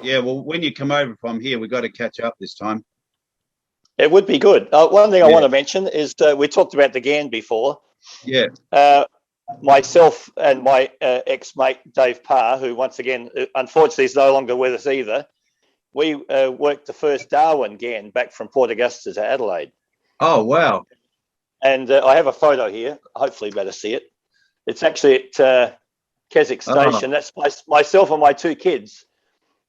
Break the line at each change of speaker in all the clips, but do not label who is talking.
Yeah, well, when you come over from here, we've got to catch up this time.
It would be good. One thing I
Yeah.
want to mention is we talked about the GAN before.
Yeah.
Myself and my ex-mate, Dave Parr, who once again, unfortunately is no longer with us either, we worked the first Darwin GAN back from Port Augusta to Adelaide.
Oh, wow.
And I have a photo here. Hopefully you better see it. It's actually at Keswick Station. That's myself and my two kids.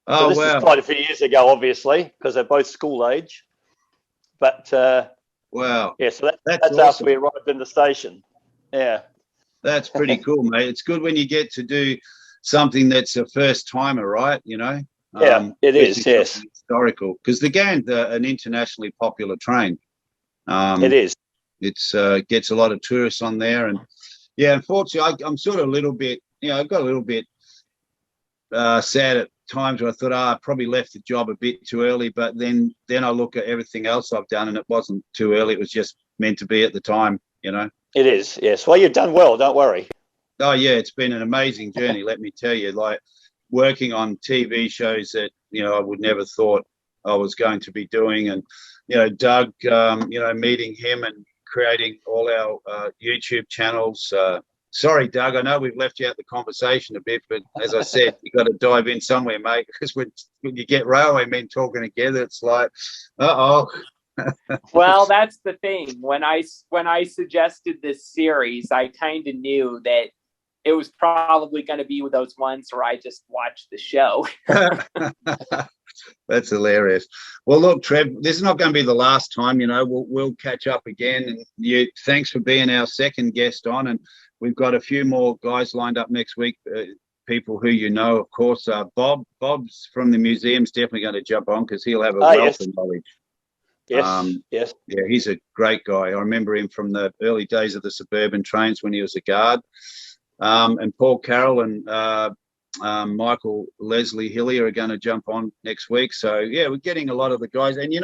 So this is quite a few years ago, obviously, because they're both school age. But
wow.
Yeah, so that's
awesome.
after we arrived in the station. Yeah.
That's pretty cool, mate. It's good when you get to do something that's a first timer, right? You know?
Yeah, it is, yes.
Historical. Because the GAN's an internationally popular train.
It is.
It's gets a lot of tourists on there. And yeah, unfortunately, I'm sort of a little bit, I got a little bit sad at times where I thought, I probably left the job a bit too early. But then I look at everything else I've done and it wasn't too early. It was just meant to be at the time, It
is, yes. Well, you've done well, don't worry.
Oh, yeah, it's been an amazing journey, let me tell you. Like working on TV shows that, I would never thought I was going to be doing. And, Doug, meeting him and creating all our YouTube channels. Sorry, Doug, I know we've left you out the conversation a bit, but as I said, you got to dive in somewhere, mate, because when you get railway men talking together, it's like, uh-oh.
Well, that's the thing. When I suggested this series, I kind of knew that it was probably going to be with those ones where I just watched the show.
That's hilarious. Well, look, Trev, this is not going to be the last time. We'll catch up again. And thanks for being our second guest on. And we've got a few more guys lined up next week. People who of course. Bob's from the museum's definitely going to jump on because he'll have a wealth of knowledge.
Yes.
Yeah, he's a great guy. I remember him from the early days of the suburban trains when he was a guard. And Paul Carroll and Michael Leslie Hillier are going to jump on next week. So, yeah, we're getting a lot of the guys. And,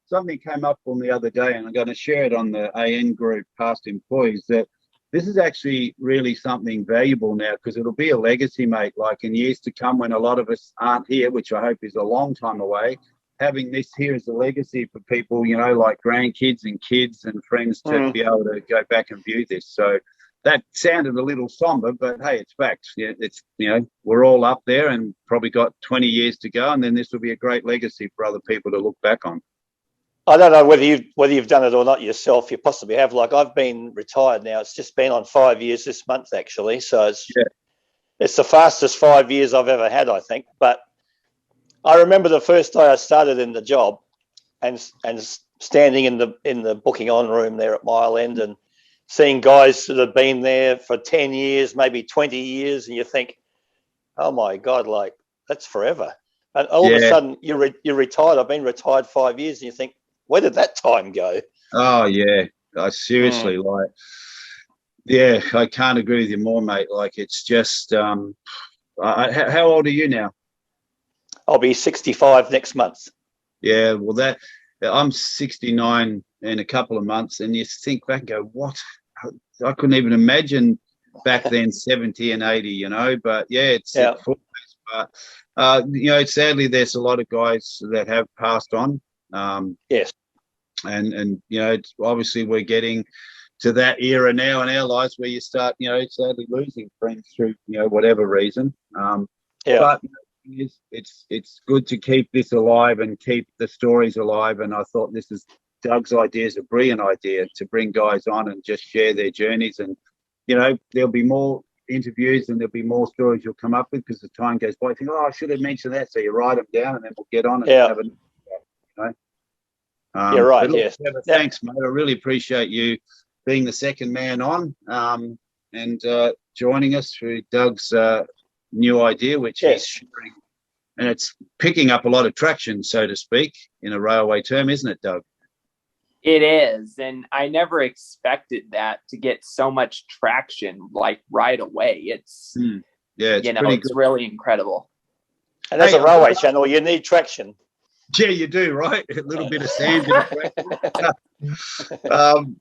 something came up on the other day, and I'm going to share it on the AN group, Past Employees, that this is actually really something valuable now because it'll be a legacy, mate, like in years to come when a lot of us aren't here, which I hope is a long time away. Having this here as a legacy for people, like grandkids and kids and friends to be able to go back and view this. So that sounded a little somber, but hey, it's facts. Yeah, it's we're all up there and probably got 20 years to go, and then this will be a great legacy for other people to look back on.
I don't know whether you've done it or not yourself. You possibly have. Like I've been retired now. It's just been on 5 years this month, actually. So it's the fastest 5 years I've ever had, I think. But I remember the first day I started in the job, and standing in the booking on room there at Mile End, and seeing guys that have been there for 10 years, maybe 20 years, and you think, oh my God, like that's forever. And all of a sudden you're retired. I've been retired 5 years, and you think, where did that time go?
Oh yeah, seriously, I can't agree with you more, mate. Like it's just, how old are you now?
I'll be 65 next month.
Yeah, well, I'm 69 in a couple of months, and you think back and go, what? I couldn't even imagine back then 70 and 80, but it's but sadly there's a lot of guys that have passed on.
Yes.
And it's obviously we're getting to that era now in our lives where you start, sadly losing friends through, whatever reason. But it's good to keep this alive and keep the stories alive. And I thought Doug's idea is a brilliant idea to bring guys on and just share their journeys. And, there'll be more interviews and there'll be more stories you'll come up with because the time goes by. You think, I should have mentioned that. So you write them down and then we'll get on and have a,
You're right,
look,
yes.
Thanks, mate. I really appreciate you being the second man on and joining us through Doug's new idea, which he's sharing. And it's picking up a lot of traction, so to speak, in a railway term, isn't it, Doug?
It is. And I never expected that to get so much traction like right away. It's, it's really incredible.
And as a railway channel, you need traction.
Yeah, you do, right? A little bit of sand, bit of traction.